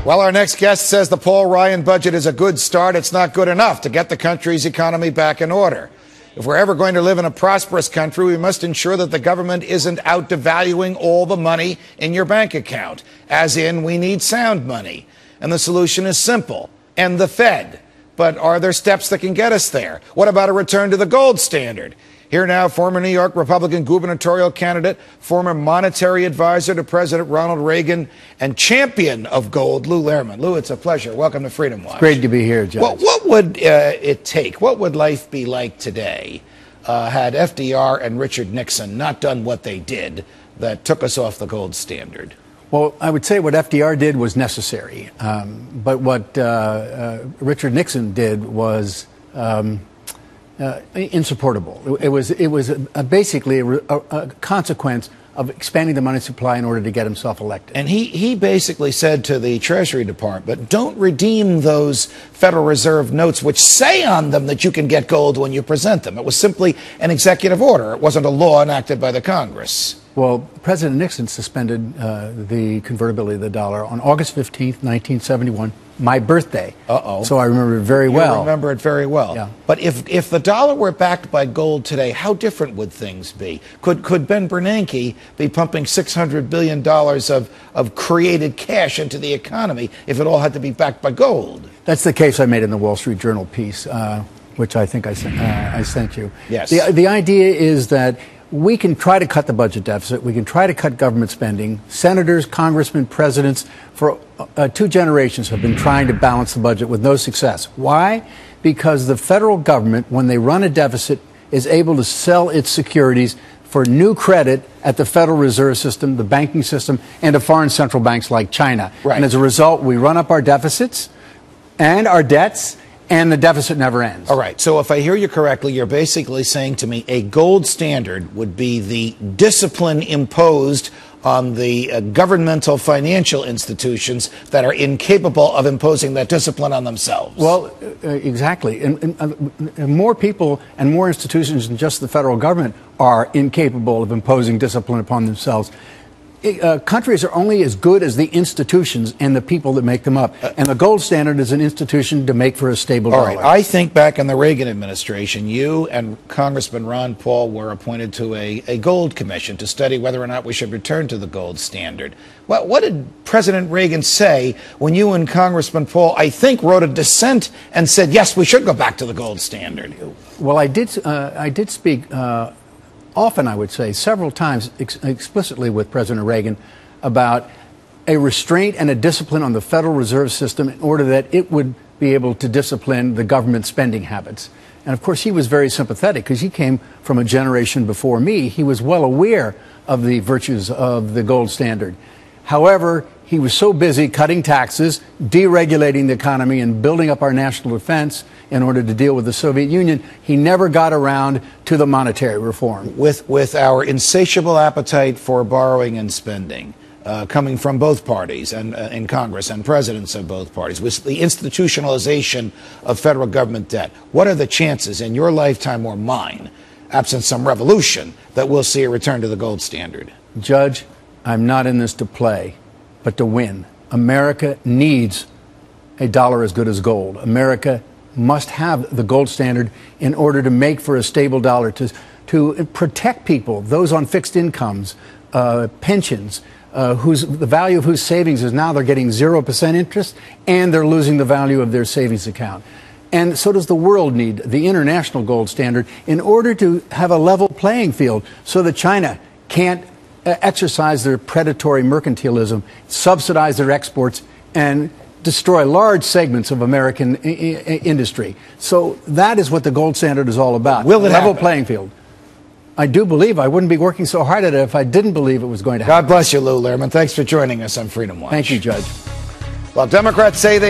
Well, our next guest says the Paul Ryan budget is a good start. It's not good enough to get the country's economy back in order. If we're ever going to live in a prosperous country, we must ensure that the government isn't out devaluing all the money in your bank account. As in, we need sound money. And the solution is simple: end the Fed. But are there steps that can get us there? What about a return to the gold standard? Here now, former New York Republican gubernatorial candidate, former monetary advisor to President Ronald Reagan, and champion of gold, Lou Lehrman. Lou, it's a pleasure. Welcome to Freedom Watch. It's great to be here, Judge. What would it take? What would life be like today had FDR and Richard Nixon not done what they did that took us off the gold standard? Well, I would say what FDR did was necessary, but what Richard Nixon did was insupportable. It was basically a consequence of expanding the money supply in order to get himself elected. And he basically said to the Treasury Department, don't redeem those Federal Reserve notes which say on them that you can get gold when you present them. It was simply an executive order. It wasn't a law enacted by the Congress. Well, President Nixon suspended the convertibility of the dollar on August 15th, 1971, my birthday. Uh-oh. So I remember it very well. You remember it very well. Yeah. But if the dollar were backed by gold today, how different would things be? Could Ben Bernanke be pumping $600 billion of created cash into the economy if it all had to be backed by gold? That's the case I made in the Wall Street Journal piece, which I think I sent you. Yes. The idea is that we can try to cut the budget deficit. We can try to cut government spending. Senators, congressmen, presidents for 2 generations have been trying to balance the budget with no success. Why? Because the federal government, when they run a deficit, is able to sell its securities for new credit at the Federal Reserve System, the banking system, and to foreign central banks like China. Right. And as a result, we run up our deficits and our debts, and the deficit never ends. All right. So if I hear you correctly, you're basically saying to me a gold standard would be the discipline imposed on the governmental financial institutions that are incapable of imposing that discipline on themselves. Well, exactly. And more people and more institutions than just the federal government are incapable of imposing discipline upon themselves. Countries are only as good as the institutions and the people that make them up. And the gold standard is an institution to make for a stable dollar. All right. I think back in the Reagan administration, you and Congressman Ron Paul were appointed to a gold commission to study whether or not we should return to the gold standard. What did President Reagan say when you and Congressman Paul, I think, wrote a dissent and said, yes, we should go back to the gold standard? Well, I did speak often, I would say, several times explicitly with President Reagan about a restraint and a discipline on the Federal Reserve System in order that it would be able to discipline the government spending habits. And of course, he was very sympathetic because he came from a generation before me. He was well aware of the virtues of the gold standard. However, he was so busy cutting taxes, deregulating the economy, and building up our national defense in order to deal with the Soviet Union, he never got around to the monetary reform. With our insatiable appetite for borrowing and spending, coming from both parties and in Congress and presidents of both parties, with the institutionalization of federal government debt, what are the chances in your lifetime or mine, absent some revolution, that we'll see a return to the gold standard? Judge, I'm not in this to play, but to win. America needs a dollar as good as gold. America must have the gold standard in order to make for a stable dollar, to protect people, those on fixed incomes, pensions, the value of whose savings is now they're getting 0% interest and they're losing the value of their savings account. And so does the world need the international gold standard in order to have a level playing field so that China can't exercise their predatory mercantilism, subsidize their exports, and destroy large segments of American industry. So that is what the gold standard is all about. Will it level happen? Playing field. I do believe. I wouldn't be working so hard at it if I didn't believe it was going to happen. God bless you, Lou Lehrman. Thanks for joining us on Freedom Watch. Thank you, Judge. Well, Democrats say they